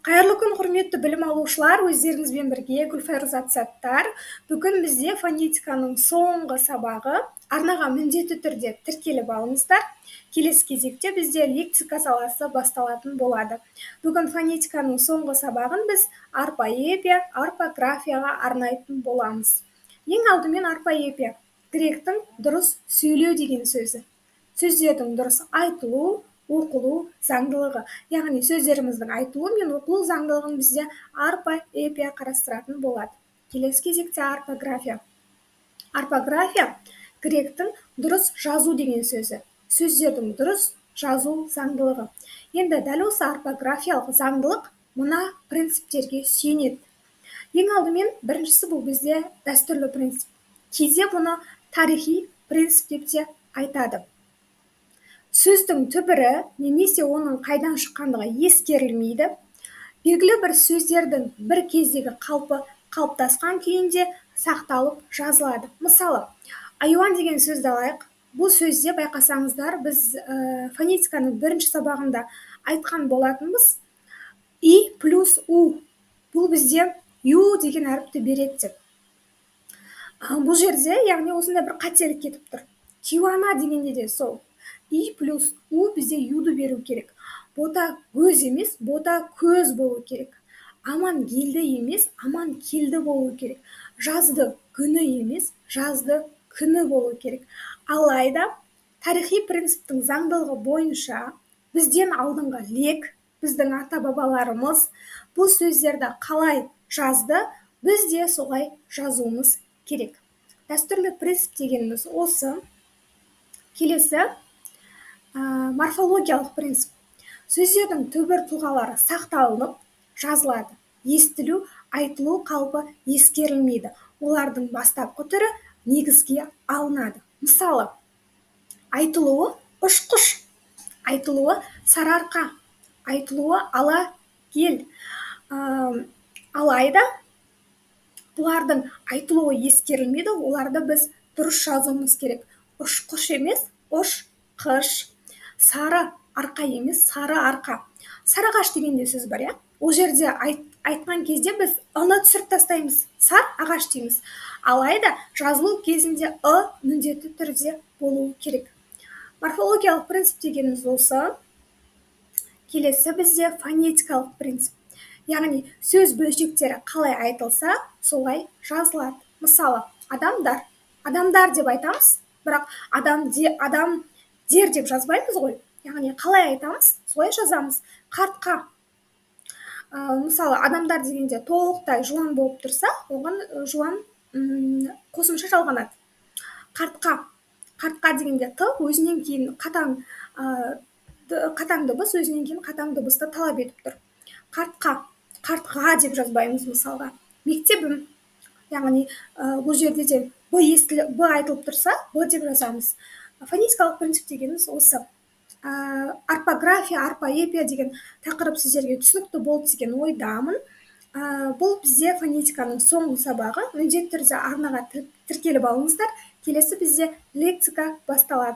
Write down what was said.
Қайырлы күн, құрметті білім алушылар, өздеріңізбен бірге Гүлфайрузат Саттар. Бүгін бізде фонетиканың соңғы сабағы. Арнаға міндетті түрде тіркеліп алыңыздар. Келесі кезекте бізде лексика саласы басталатын болады. Бүгін фонетиканың соңғы сабағын біз орфоэпия, орфографияға арнайтын боламыз. Ең алдымен орфоэпия, гректің дұрыс сөйлеу деген сөзі. Сөздердің дұрыс айтылу, оқылу заңдылығы, яғни сөздеріміздің айтылуы мен оқылу заңдылығын бізде орфоэпия қарастыратын болады. Келесі кезекте орфография. Орфография гректің дұрыс жазу деген сөзі. Сөздердің дұрыс жазу заңдылығы. Енді дәл осы орфографиялық заңдылық мына принциптерге сүйенеді. Ең алдымен біріншісі бұл бізде дәстүрлі принцип. Кейде бұны тарихи принцип деп те айтады. Сөздің түбірі немесе оның қайдан шыққандығы ескерілмейді. Белгілі бір сөздердің бір кездегі қалпы қалыптасқан күйінде сақталып жазылады. Мысалы, айуан деген сөзді алайық. Бұл сөзде байқасаңыздар, біз фонетиканың бірінші сабағында айтқан болатынбыз. И плюс у. Бұл бізде ю деген әріпті береді деп. Бұл жерде, яғни осында бір қателік кетіп тұр. Тиуана дегенде де сол. И плюс у бізде юды беру керек. Бота көз емес, бота көз болу керек. Аман келді емес, аман келді болу керек. Жазды күні емес, жазды күні болу керек. Алайда тарихи принциптің заңдылығы бойынша бізден алдыңғы лек, біздің ата-бабаларымыз бұл сөздерді қалай жазды, біз де солай жазуымыз керек. Дәстүрлі принцип дегеніміз осы. Келесі морфологиялық принцип. Сөздердің түбір тұлғалары сақталынып жазылады. Естілу, айтылу қалпы ескерілмейді. Олардың бастапқы түрі негізге алынады. Мысалы, айтылуы ұшқыш, айтылуы сарыарқа, айтылуы ала кел. Алайда бұлардың айтылуы ескерілмейді, оларды біз дұрыс жазуымыз керек. Ұшқыш емес, ұшқыш. Сары арқа емес, сары арқа. Сарыағаш дегенде сөз бар, иә? Ол жерде айтқан кезде біз ы-ны түсіріп тастаймыз. Сар ағаш дейміз. Алайда жазылу кезінде міндетті түрде болуы керек. Морфологиялық принцип дегеніміз осы. Келесі бізде фонетикалық принцип. Яғни сөз бөлшектері қалай айтылса, солай жазылады. Мысалы, адамдар. Адамдар деп айтамыз, бірақ адамдер деп жазбаймыз ғой. Яғни қалай айтамыз, солай жазамыз. Қартқа. Мысалы, адамдар дегенде толықтай жуан болып тұрса, оған жуан қосымша жалғанады. Қартқа дегенде т өзінен кейін қатаң дыбыс, өзінен кейін қатаң дыбысты талап етіп тұр. Қартқа деп жазбаймыз мысалға. Мектебім, яғни бұл жерде де б айтылып тұрса, б деп жазамыз. Фонетикалық принцип дегеніміз осы. Орфография, орфоэпия деген тақырып сіздерге түсінікті болды деген ойдамын. Бұл бізде фонетиканың соңғы сабағы. Міндетті түрде арнаға тіркеліп алыңыздар. Келесі бізде лексика басталады.